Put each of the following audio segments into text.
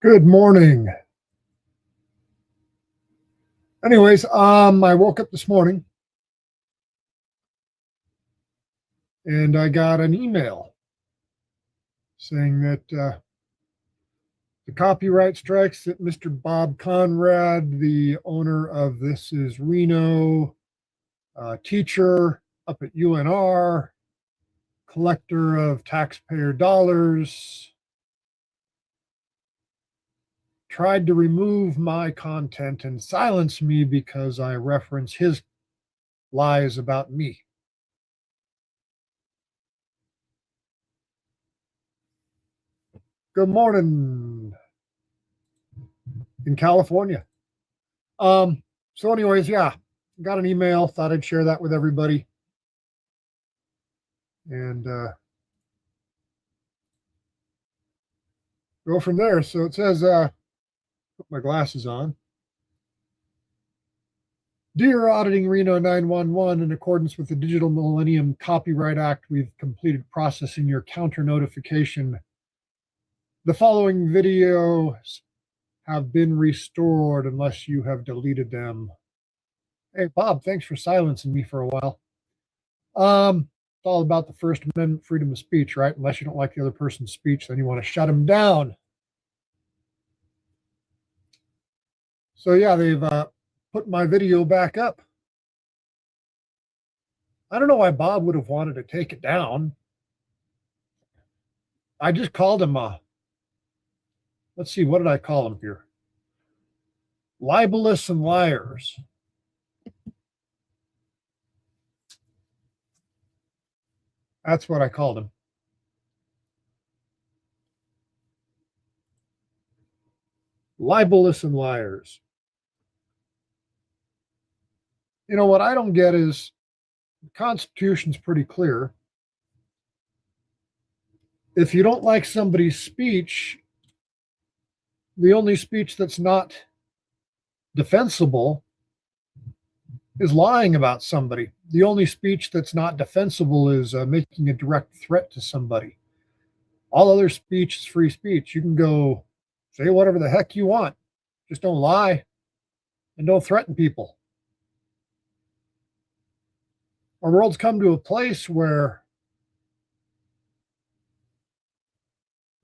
Good morning. Anyways, I woke up this morning and I got an email saying that the copyright strikes that Mr. Bob Conrad, the owner of This Is Reno, teacher up at UNR, collector of taxpayer dollars, tried to remove my content and silence me because I reference his lies about me. Good morning in California. So anyways, yeah, got an email, thought I'd share that with everybody. And go from there. So it says, put my glasses on. Dear Auditing Reno 911, in accordance with the Digital Millennium Copyright Act, we've completed processing your counter notification. The following videos have been restored unless you have deleted them. Hey, Bob, thanks for silencing me for a while. It's all about the First Amendment, freedom of speech, right? Unless you don't like the other person's speech, then you want to shut them down. So yeah, they've put my video back up. I don't know why Bob would have wanted to take it down. I just called him let's see, what did I call him here? Libelous and liars. That's what I called him. Libelous and liars. You know, what I don't get is the Constitution's pretty clear. If you don't like somebody's speech, the only speech that's not defensible is lying about somebody. The only speech that's not defensible is making a direct threat to somebody. All other speech is free speech. You can go say whatever the heck you want. Just don't lie and don't threaten people. Our world's come to a place where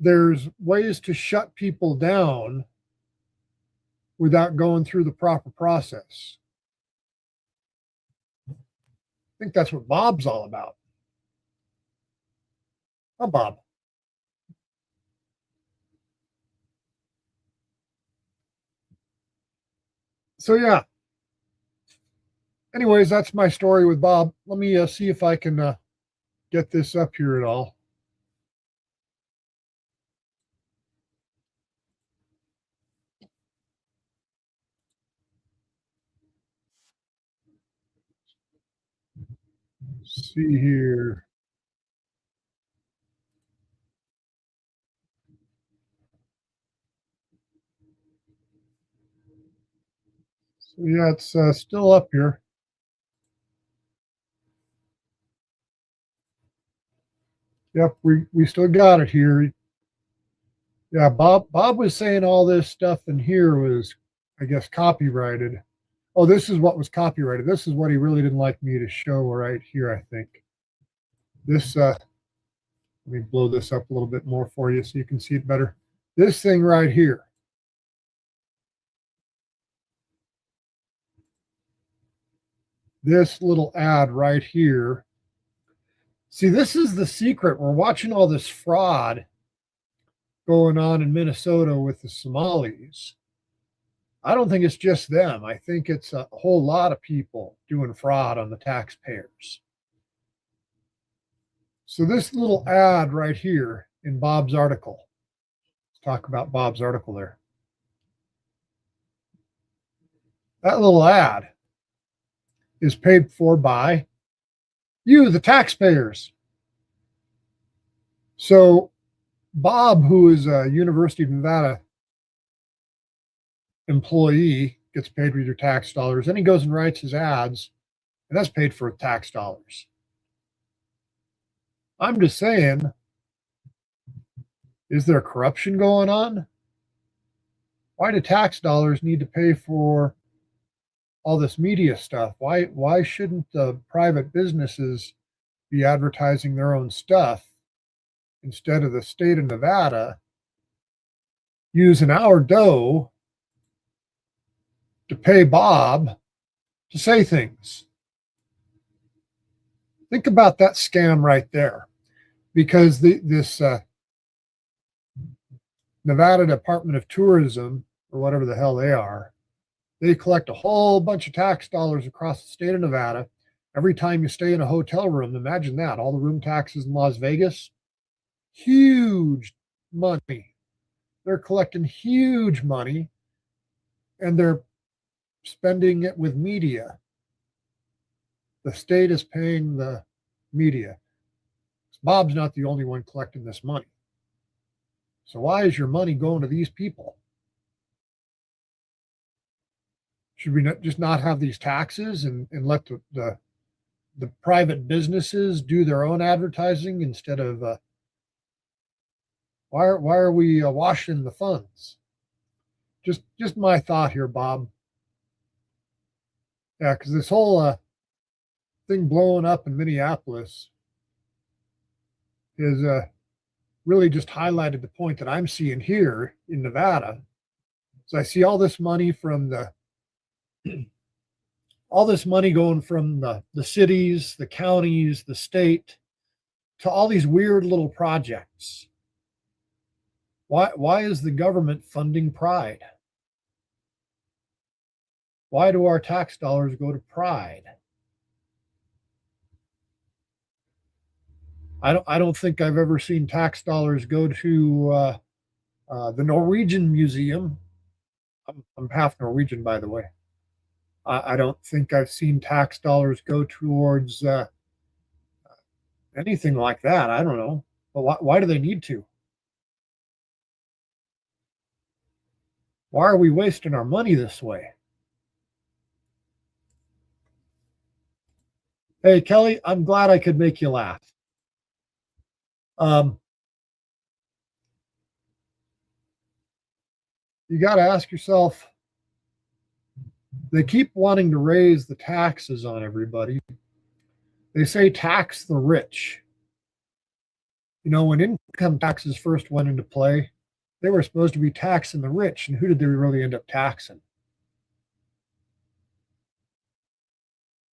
there's ways to shut people down without going through the proper process. I think that's what Bob's all about. Oh, Bob. So yeah. Anyways, that's my story with Bob. Let me see if I can get this up here at all. Let's see here. So yeah, it's still up here. Yep, we still got it here. Yeah, Bob was saying all this stuff in here was, I guess, copyrighted. Oh, this is what was copyrighted. This is what he really didn't like me to show right here, I think. This let me blow this up a little bit more for you so you can see it better. This thing right here. This little ad right here. See, this is the secret. We're watching all this fraud going on in Minnesota with the Somalis. I don't think it's just them. I think it's a whole lot of people doing fraud on the taxpayers. So this little ad right here in Bob's article, let's talk about Bob's article there. That little ad is paid for by you, the taxpayers. So Bob, who is a University of Nevada employee, gets paid with your tax dollars. Then he goes and writes his ads, and that's paid for tax dollars. I'm just saying, is there corruption going on? Why do tax dollars need to pay for all this media stuff? Why shouldn't the private businesses be advertising their own stuff instead of the state of Nevada using our dough to pay Bob to say things? Think about that scam right there, because this Nevada Department of Tourism, or whatever the hell they are, they collect a whole bunch of tax dollars across the state of Nevada every time you stay in a hotel room. Imagine that, all the room taxes in Las Vegas, huge money. They're collecting huge money, and they're spending it with media. The state is paying the media. Bob's not the only one collecting this money. So why is your money going to these people? Should we just not have these taxes and let the private businesses do their own advertising instead of why are we washing the funds? Just my thought here, Bob. Yeah, because this whole thing blowing up in Minneapolis is really just highlighted the point that I'm seeing here in Nevada. So I see all this money from all this money going from the cities, the counties, the state, to all these weird little projects. Why is the government funding Pride? Why do our tax dollars go to Pride? I don't think I've ever seen tax dollars go to the Norwegian Museum. I'm half Norwegian, by the way. I don't think I've seen tax dollars go towards anything like that. I don't know. But why do they need to? Why are we wasting our money this way? Hey, Kelly, I'm glad I could make you laugh. You got to ask yourself, they keep wanting to raise the taxes on everybody. They say tax the rich. You know, when income taxes first went into play, they were supposed to be taxing the rich. And who did they really end up taxing?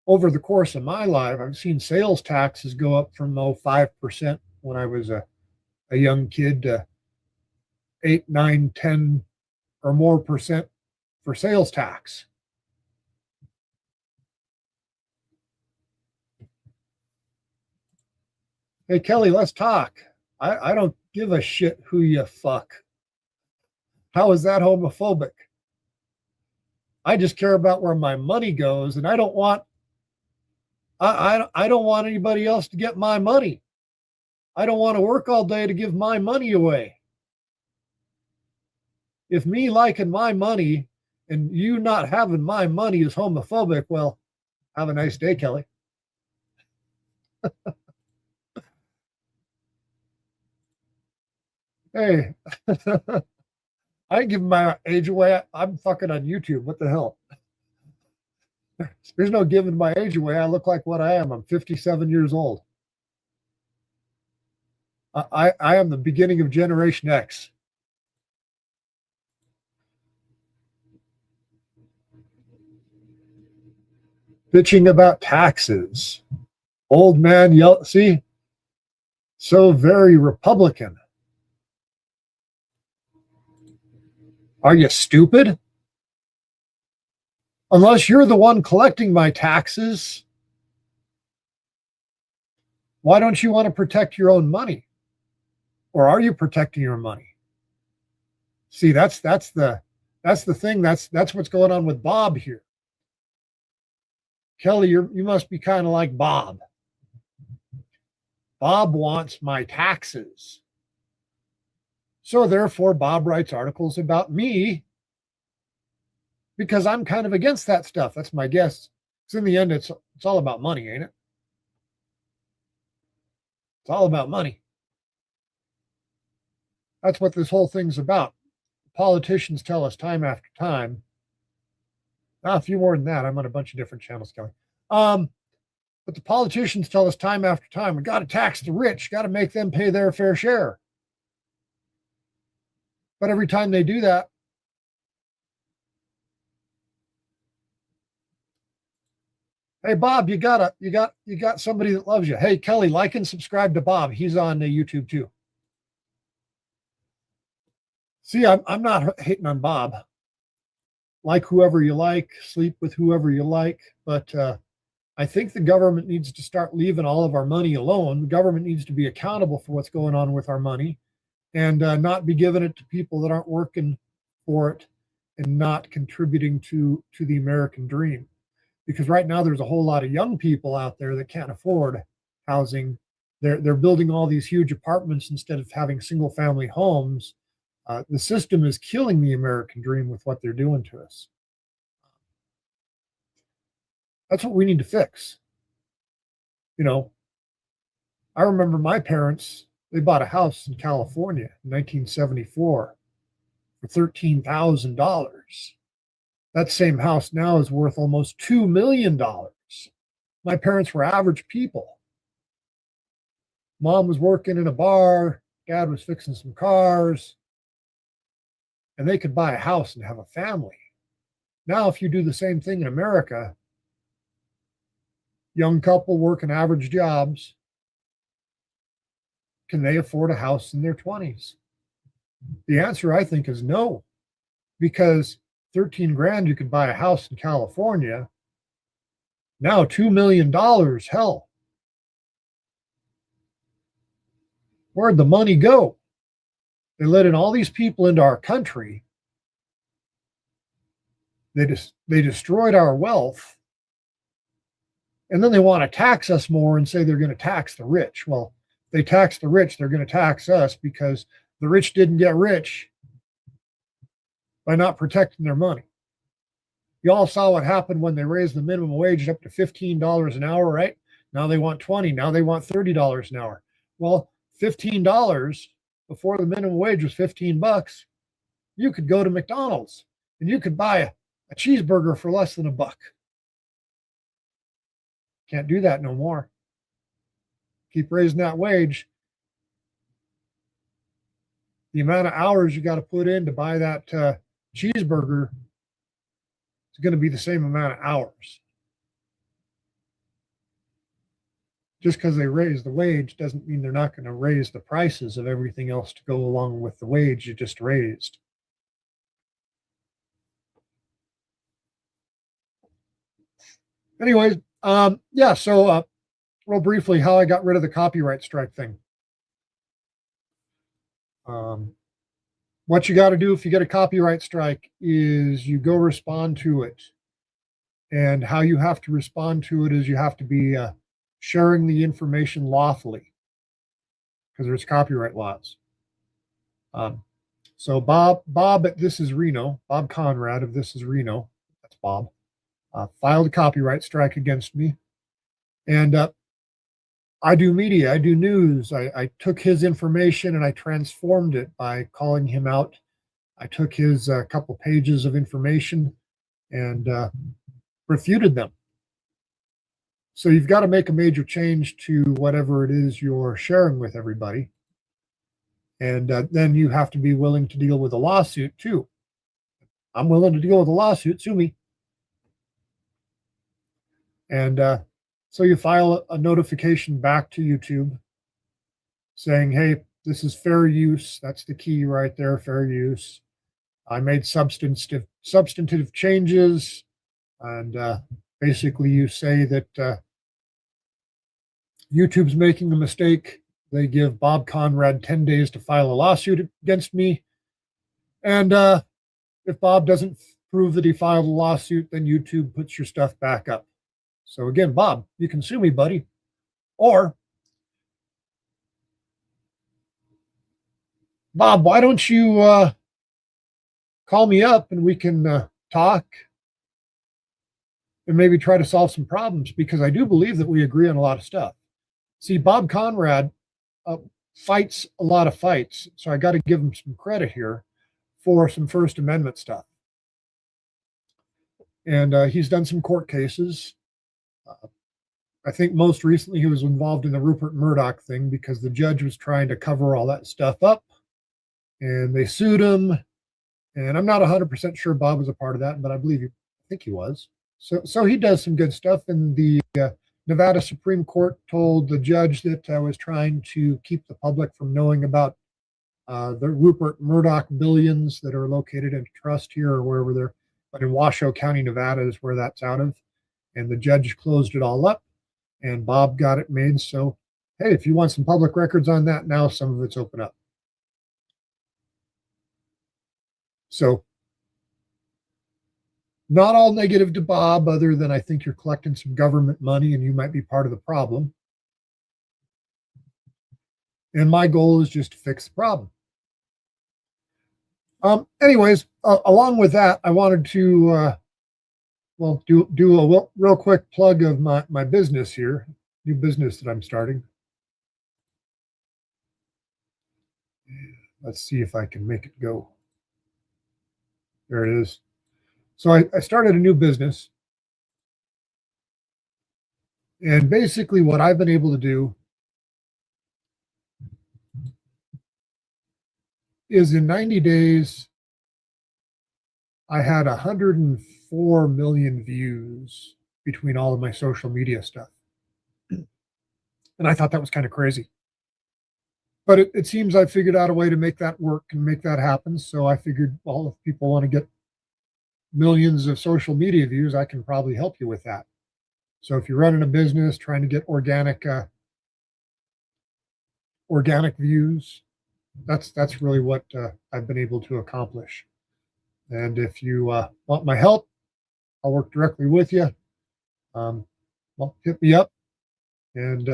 Over the course of my life, I've seen sales taxes go up from 5% when I was a young kid to 8, 9, 10 or more percent for sales tax. Hey, Kelly, let's talk. I don't give a shit who you fuck. How is that homophobic? I just care about where my money goes, and I don't want anybody else to get my money. I don't want to work all day to give my money away. If me liking my money and you not having my money is homophobic, well, have a nice day, Kelly. Hey, I ain't giving my age away. I'm fucking on YouTube. What the hell? There's no giving my age away. I look like what I am. I'm 57 years old. I am the beginning of Generation X. Bitching about taxes. Old man yell. See, so very Republican. Are you stupid? Unless you're the one collecting my taxes, why don't you want to protect your own money? Or are you protecting your money? See, that's the thing. That's what's going on with Bob here. Kelly, you must be kind of like Bob. Bob wants my taxes. So therefore, Bob writes articles about me because I'm kind of against that stuff. That's my guess. Because in the end, it's all about money, ain't it? It's all about money. That's what this whole thing's about. politicians tell us time after time, a few more than that. I'm on a bunch of different channels, Kelly. But the politicians tell us time after time, we got to tax the rich, got to make them pay their fair share. But every time they do that, hey Bob, you got somebody that loves you. Hey Kelly, like and subscribe to Bob. He's on YouTube too. See, I'm not hating on Bob. Like whoever you like, sleep with whoever you like, but I think the government needs to start leaving all of our money alone. The government needs to be accountable for what's going on with our money, and not be giving it to people that aren't working for it and not contributing to the American dream. Because right now there's a whole lot of young people out there that can't afford housing. They're building all these huge apartments instead of having single family homes. The system is killing the American dream with what they're doing to us. That's what we need to fix. You know, I remember my parents, they bought a house in California in 1974 for $13,000. That same house now is worth almost $2 million. My parents were average people. Mom was working in a bar, dad was fixing some cars, and they could buy a house and have a family. Now, if you do the same thing in America, young couple working average jobs, can they afford a house in their 20s? The answer, I think, is no, because 13 grand you could buy a house in California. Now $2 million, hell. Where'd the money go? They let in all these people into our country. They destroyed our wealth. And then they want to tax us more and say they're going to tax the rich. Well, if they tax the rich, they're going to tax us because the rich didn't get rich by not protecting their money. You all saw what happened when they raised the minimum wage up to $15 an hour, right? Now they want $20. Now they want $30 an hour. Well, $15 before the minimum wage was $15. You could go to McDonald's and you could buy a cheeseburger for less than $1. Can't do that no more. Keep raising that wage. The amount of hours you got to put in to buy that cheeseburger is going to be the same amount of hours. Just because they raise the wage doesn't mean they're not going to raise the prices of everything else to go along with the wage you just raised. Anyways, so real briefly, how I got rid of the copyright strike thing. What you got to do if you get a copyright strike is you go respond to it. And how you have to respond to it is you have to be sharing the information lawfully, because there's copyright laws. So Bob at This Is Reno, Bob Conrad of This Is Reno, that's Bob, filed a copyright strike against me. And I do media, I do news. I took his information and I transformed it by calling him out. I took his couple pages of information and refuted them. So you've got to make a major change to whatever it is you're sharing with everybody. And then you have to be willing to deal with a lawsuit too. I'm willing to deal with a lawsuit, sue me. And so you file a notification back to YouTube saying, hey, this is fair use. That's the key right there, fair use. I made substantive changes. And basically you say that YouTube's making a mistake. They give Bob Conrad 10 days to file a lawsuit against me. And if Bob doesn't prove that he filed a lawsuit, then YouTube puts your stuff back up. So again, Bob, you can sue me, buddy. Or, Bob, why don't you call me up and we can talk and maybe try to solve some problems, because I do believe that we agree on a lot of stuff. See, Bob Conrad fights a lot of fights, so I got to give him some credit here for some First Amendment stuff. And he's done some court cases. I think most recently he was involved in the Rupert Murdoch thing because the judge was trying to cover all that stuff up, and they sued him. And I'm not 100% sure Bob was a part of that, but I think he was. So he does some good stuff. And the Nevada Supreme Court told the judge that I was trying to keep the public from knowing about the Rupert Murdoch billions that are located in trust here or wherever they're, but in Washoe County, Nevada is where that's out of. And the judge closed it all up, and Bob got it made. So, hey, if you want some public records on that, now some of it's open up. So, not all negative to Bob, other than I think you're collecting some government money and you might be part of the problem. And my goal is just to fix the problem. Anyways, along with that, I wanted to do a real quick plug of my business here, new business that I'm starting. Let's see if I can make it go. There it is. So I started a new business. And basically what I've been able to do is in 90 days, I had 104 million views between all of my social media stuff. And I thought that was kind of crazy. But it seems I figured out a way to make that work and make that happen. So I figured, well, if people want to get millions of social media views, I can probably help you with that. So if you're running a business trying to get organic views, that's really what I've been able to accomplish. And if you want my help, I'll work directly with you. Well, hit me up, and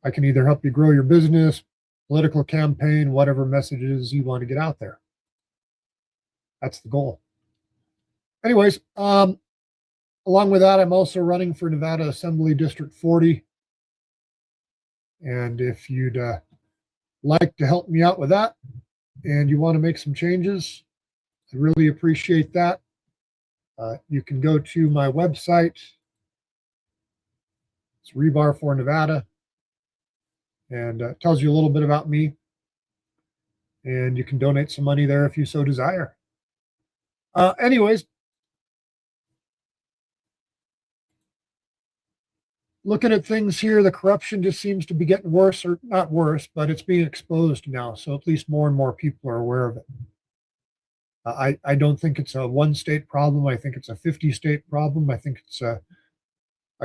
I can either help you grow your business, political campaign, whatever messages you want to get out there. That's the goal. Anyways, along with that, I'm also running for Nevada Assembly District 40. And if you'd like to help me out with that and you want to make some changes, I really appreciate that. You can go to my website. It's Rebar for Nevada. And it tells you a little bit about me. And you can donate some money there if you so desire. Anyways, looking at things here, the corruption just seems to be getting worse, or not worse, but it's being exposed now. So at least more and more people are aware of it. I don't think it's a one state problem. I think it's a 50 state problem. I think it's a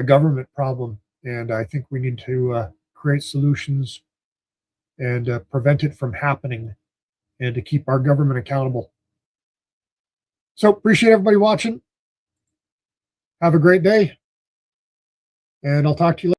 government problem. And I think we need to create solutions and prevent it from happening and to keep our government accountable. So appreciate everybody watching. Have a great day. And I'll talk to you later.